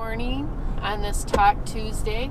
morning on this Talk Tuesday.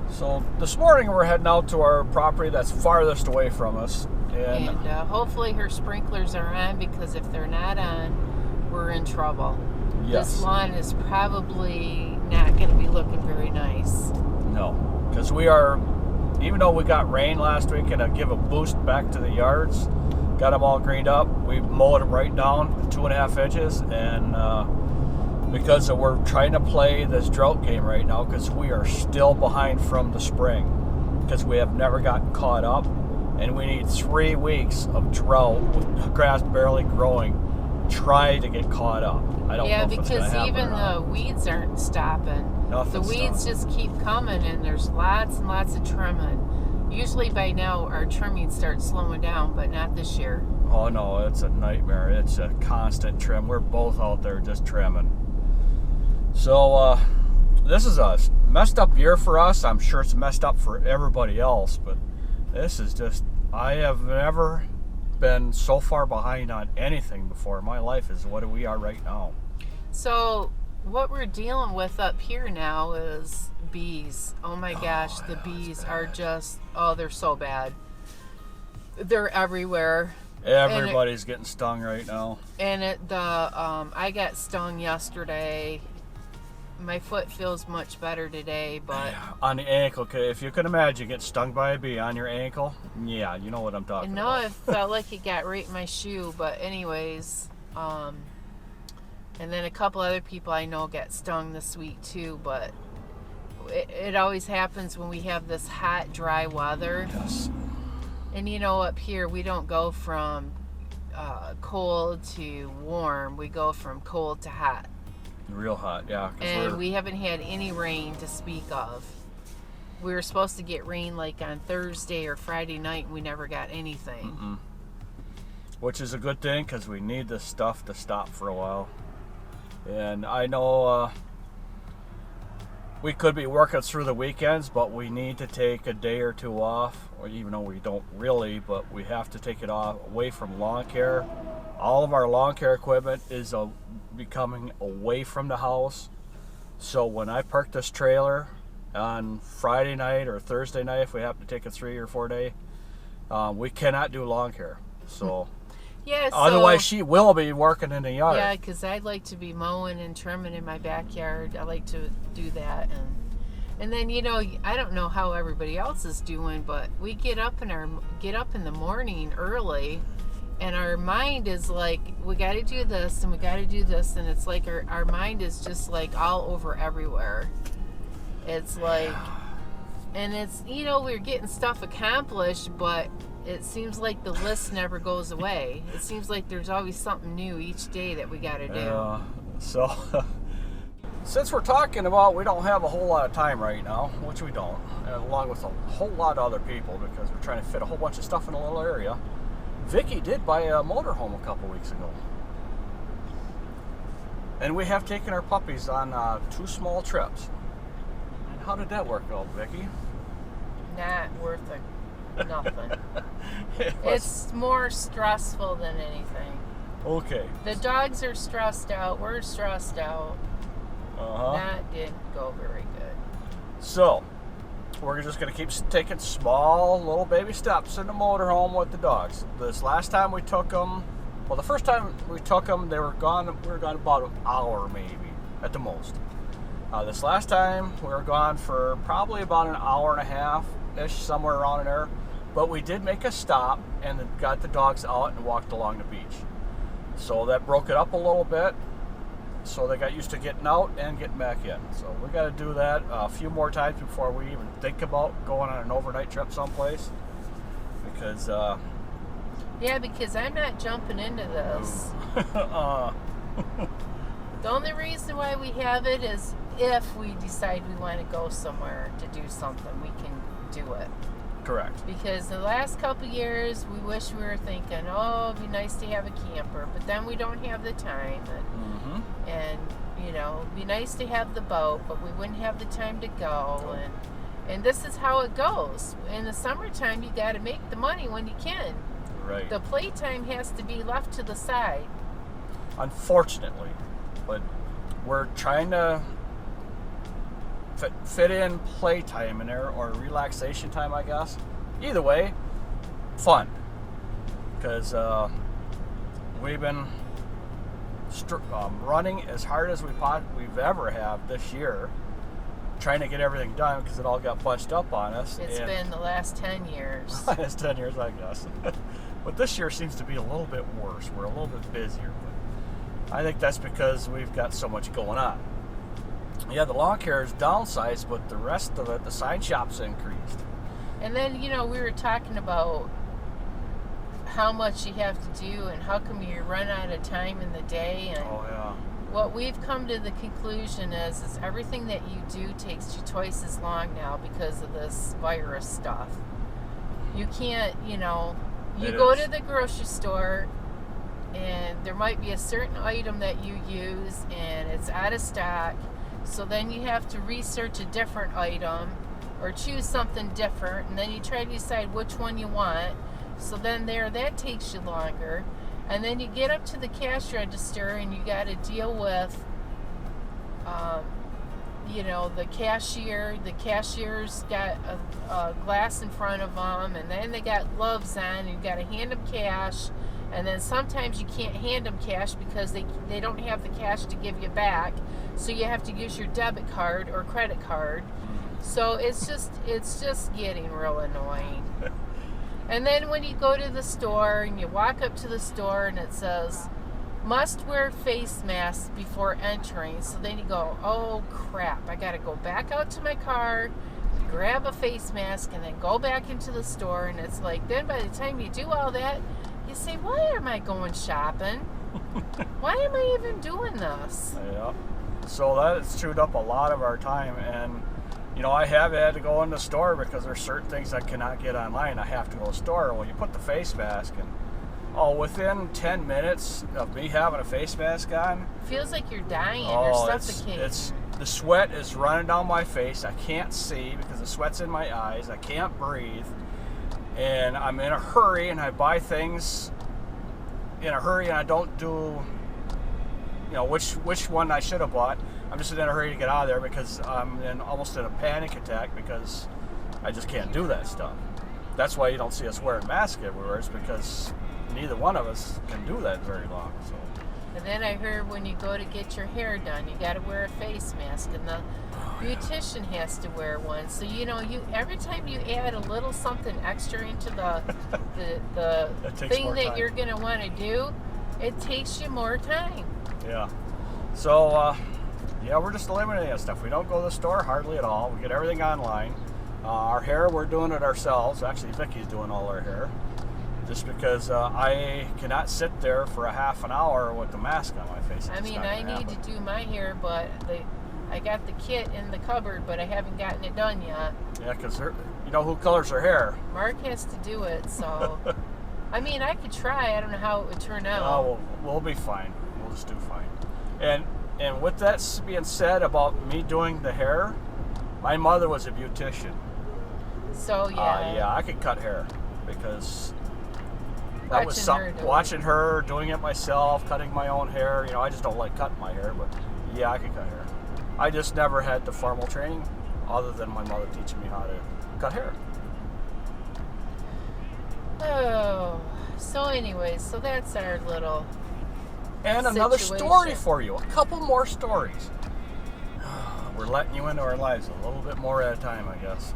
So this morning we're heading out to our property that's farthest away from us. And hopefully her sprinklers are on, because if they're not on, we're in trouble. Yes. This lawn is probably not going to be looking very nice. No, because we are, even though we got rain last week and give a boost back to the yards, got them all greened up, we mowed them right down 2.5 inches, and because we're trying to play this drought game right now, because we are still behind from the spring, because we have never gotten caught up, and we need 3 weeks of drought with grass barely growing, try to get caught up. I don't know if it's gonna happen. Yeah, because even the weeds aren't stopping. The weeds just keep coming, and there's lots and lots of trimming. Usually by now our trimming starts slowing down, but not this year. Oh no, it's a nightmare. It's a constant trim. We're both out there just trimming. So this is a messed up year for us. I'm sure it's messed up for everybody else, but this is just, I have never been so far behind on anything before. My life is what we are right now. So what we're dealing with up here now is bees. Oh my gosh, the bees are just, they're so bad. They're everywhere. Everybody's getting stung right now. And I got stung yesterday. My foot feels much better today, but on the ankle, if you can imagine getting stung by a bee on your ankle, yeah, you know what I'm talking about. No, it felt like it got right in my shoe, but anyways, and then a couple other people I know got stung this week too, but it always happens when we have this hot, dry weather. Yes. And you know, up here we don't go from cold to warm, we go from cold to hot. Real hot, yeah. And we haven't had any rain to speak of. We were supposed to get rain like on Thursday or Friday night, and we never got anything. Mm-mm. Which is a good thing, because we need this stuff to stop for a while. And I know we could be working through the weekends, but we need to take a day or two off, or even though we don't really, but we have to take it off away from lawn care. All of our lawn care equipment is becoming away from the house. So when I park this trailer on Friday night or Thursday night, if we have to take a 3 or 4 day, we cannot do lawn care. So yeah, otherwise she will be working in the yard. Yeah, because I'd like to be mowing and trimming in my backyard. I like to do that, and then, you know, I don't know how everybody else is doing, but we get up in the morning early, and our mind is like, we got to do this and we got to do this, and it's like our mind is just like all over everywhere. It's like, and it's, you know, we're getting stuff accomplished, but it seems like the list never goes away. It seems like there's always something new each day that we got to do. So since we're talking about, we don't have a whole lot of time right now, which we don't, along with a whole lot of other people, because we're trying to fit a whole bunch of stuff in a little area. Vicki did buy a motorhome a couple weeks ago. And we have taken our puppies on 2 small trips. And how did that work out, Vicki? Not worth nothing. It's more stressful than anything. Okay. The dogs are stressed out. We're stressed out. That didn't go very good. So we're just going to keep taking small little baby steps in the motorhome with the dogs. This last time we took them, well, the first time we took them, they were gone. We were gone about an hour maybe at the most. This last time we were gone for probably about an hour and a half-ish, somewhere around in there. But we did make a stop and got the dogs out and walked along the beach. So that broke it up a little bit. So they got used to getting out and getting back in. So we got to do that a few more times before we even think about going on an overnight trip someplace. Because yeah, because I'm not jumping into this. The only reason why we have it is if we decide we want to go somewhere to do something, we can do it. Correct. Because the last couple years, we wish we were thinking, oh, it'd be nice to have a camper, but then we don't have the time. And you know, it'd be nice to have the boat, but we wouldn't have the time to go. And this is how it goes. In the summertime, you got to make the money when you can. Right. The playtime has to be left to the side. Unfortunately. But we're trying to fit in playtime in there, or relaxation time, I guess. Either way, fun. Because we've been running as hard as we've ever have this year, trying to get everything done because it all got bunched up on us. It's been the last 10 years. It's 10 years, I guess. But this year seems to be a little bit worse. We're a little bit busier. But I think that's because we've got so much going on. Yeah, the lawn care is downsized, but the rest of it, the sign shop's increased. And then, we were talking about how much you have to do and how come you run out of time in the day. And oh, yeah. What we've come to the conclusion is everything that you do takes you twice as long now because of this virus stuff. You can't, you go to the grocery store and there might be a certain item that you use and it's out of stock. So then you have to research a different item or choose something different, and then you try to decide which one you want. So then that takes you longer. And then you get up to the cash register and you got to deal with, the cashier. The cashier's got a glass in front of them, and then they got gloves on, and you got to hand them cash. And then sometimes you can't hand them cash because they don't have the cash to give you back. So you have to use your debit card or credit card. So it's just getting real annoying. And then when you go to the store and you walk up to the store and it says, must wear face masks before entering. So then you go, oh crap, I got to go back out to my car, grab a face mask, and then go back into the store. And it's like, then by the time you do all that, you say, why am I going shopping? Why am I even doing this? Yeah. So that has chewed up a lot of our time. And, I have had to go in the store because there's certain things I cannot get online. I have to go to the store. Well, you put the face mask in. Within 10 minutes of me having a face mask on. Feels like you're dying or suffocating. The sweat is running down my face. I can't see because the sweat's in my eyes. I can't breathe. And I'm in a hurry, and I buy things in a hurry, and I don't do, which one I should have bought. I'm just in a hurry to get out of there because I'm almost in a panic attack because I just can't do that stuff. That's why you don't see us wearing masks everywhere. It's because neither one of us can do that very long. So. And then I heard when you go to get your hair done, you got to wear a face mask, and the beautician has to wear one. So you every time you add a little something extra into the thing that you're gonna want to do, it takes you more time. Yeah. So we're just eliminating that stuff. We don't go to the store hardly at all. We get everything online. Our hair, we're doing it ourselves. Actually, Vicki's doing all our hair. Just because I cannot sit there for a half an hour with the mask on my face. I need to do my hair, but I got the kit in the cupboard, but I haven't gotten it done yet. Yeah, because who colors her hair? Mark has to do it, so... I could try. I don't know how it would turn out. Oh, we'll be fine. We'll just do fine. And with that being said about me doing the hair, my mother was a beautician. So, yeah. Yeah, I could cut hair because... That was watching her, doing it myself, cutting my own hair. I just don't like cutting my hair, but yeah, I can cut hair. I just never had the formal training other than my mother teaching me how to cut hair. Oh, so anyways, so that's our little And another story for you. A couple more stories. We're letting you into our lives a little bit more at a time, I guess.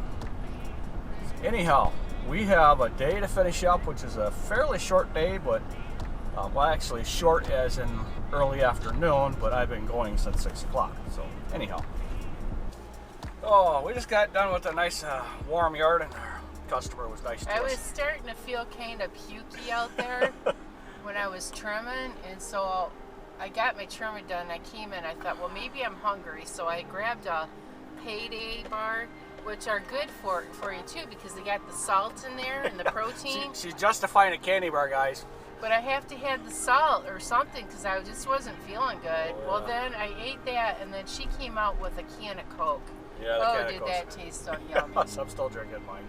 Anyhow, we have a day to finish up, which is a fairly short day, but actually short as in early afternoon, but I've been going since 6 o'clock. So anyhow, we just got done with a nice warm yard, and our customer was nice to us. I was starting to feel kind of pukey out there when I was trimming, and so I got my trimming done. I came in, I thought, well, maybe I'm hungry, so I grabbed a payday bar, which are good for you too, because they got the salt in there and the protein. She's justifying a candy bar, guys. But I have to have the salt or something because I just wasn't feeling good. Oh, well, then I ate that, and then she came out with a can of Coke. Yeah, did that taste so yummy. So I'm still drinking mine.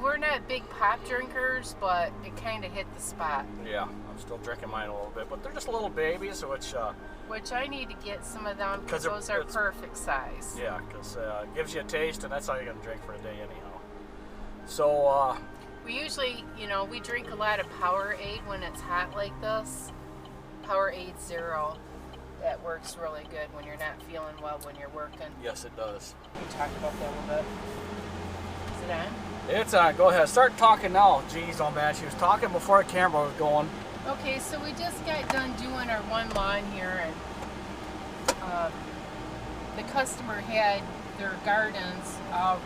We're not big pop drinkers, but it kind of hit the spot. Yeah, I'm still drinking mine a little bit, but they're just little babies, so it's Which I need to get some of them because 'Cause those are it's- perfect size. Yeah, because it gives you a taste, and that's all you're gonna drink for a day anyhow. So We usually, we drink a lot of Powerade when it's hot like this. Powerade Zero. That works really good when you're not feeling well when you're working. yes, it does. Can you talk about that a little bit? Is it on? It's on. Go ahead. Start talking now. Jeez, oh man, she was talking before the camera was going. Okay, so we just got done doing our one lawn here, and the customer had their gardens all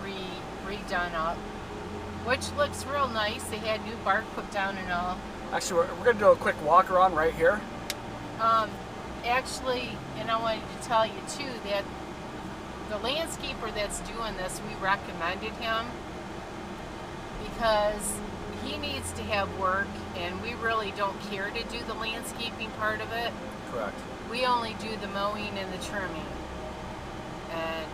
redone up, which looks real nice. They had new bark put down and all. Actually, we're gonna do a quick walk around right here. Actually, and I wanted to tell you too that the landscaper that's doing this, we recommended him because he needs to have work, and we really don't care to do the landscaping part of it. Correct. We only do the mowing and the trimming. And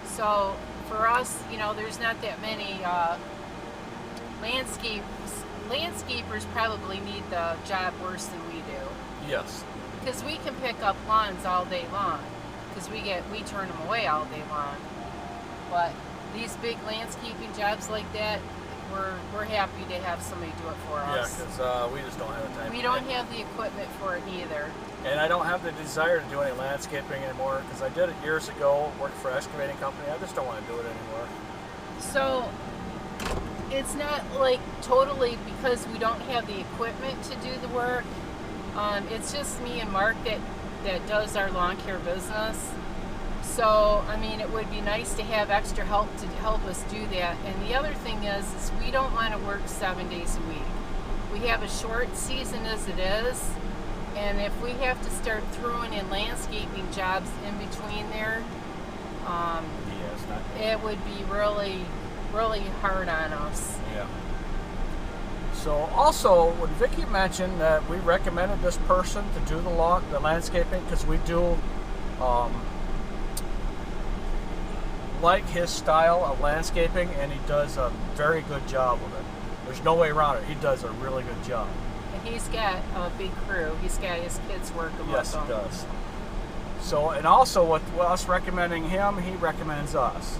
so for us, there's not that many landscapers probably need the job worse than we do. Yes. Because we can pick up lawns all day long, because we turn them away all day long. But these big landscaping jobs like that, we're happy to have somebody do it for Yeah, us. because we just don't have the time. We don't have the equipment for it either. And I don't have the desire to do any landscaping anymore because I did it years ago, worked for an excavating company. I just don't want to do it anymore. So it's not like totally because we don't have the equipment to do the work. It's just me and Mark that does our lawn care business. So, I mean, it would be nice to have extra help to help us do that. And the other thing is we don't want to work 7 days a week. We have a short season as it is. And if we have to start throwing in landscaping jobs in between there, it would be really, really hard on us. Yeah. So also, when Vicki mentioned that we recommended this person to do the landscaping because we do like his style of landscaping, and he does a very good job of it. There's no way around it. He does a really good job. And he's got a big crew. He's got his kids working with him. Yes, he does. So, and also with us recommending him, he recommends us.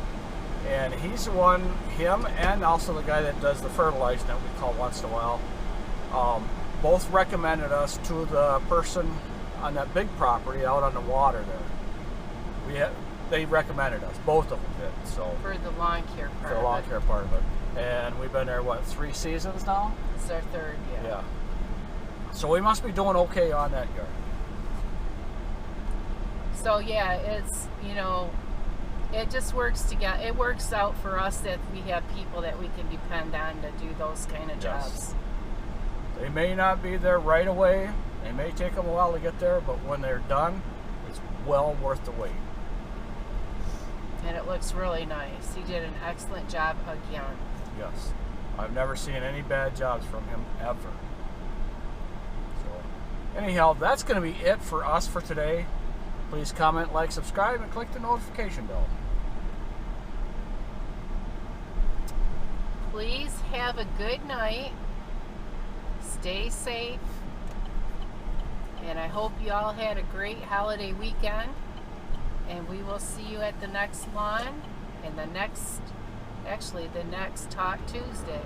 And he's the one, him and also the guy that does the fertilizing that we call once in a while, both recommended us to the person on that big property out on the water there. They recommended us, both of them did. So for the lawn care part. For the lawn care part of it. And we've been there, 3 seasons now? It's our third, yeah. Yeah. So we must be doing okay on that yard. So yeah, it's, it just works together. It works out for us that we have people that we can depend on to do those kind of jobs. They may not be there right away. It may take them a while to get there, but when they're done, it's well worth the wait. And it looks really nice. He did an excellent job again. Yes. I've never seen any bad jobs from him, ever. So, anyhow, that's going to be it for us for today. Please comment, like, subscribe, and click the notification bell. Please have a good night. Stay safe. And I hope you all had a great holiday weekend. And we will see you at the next lawn and the next Talk Tuesday.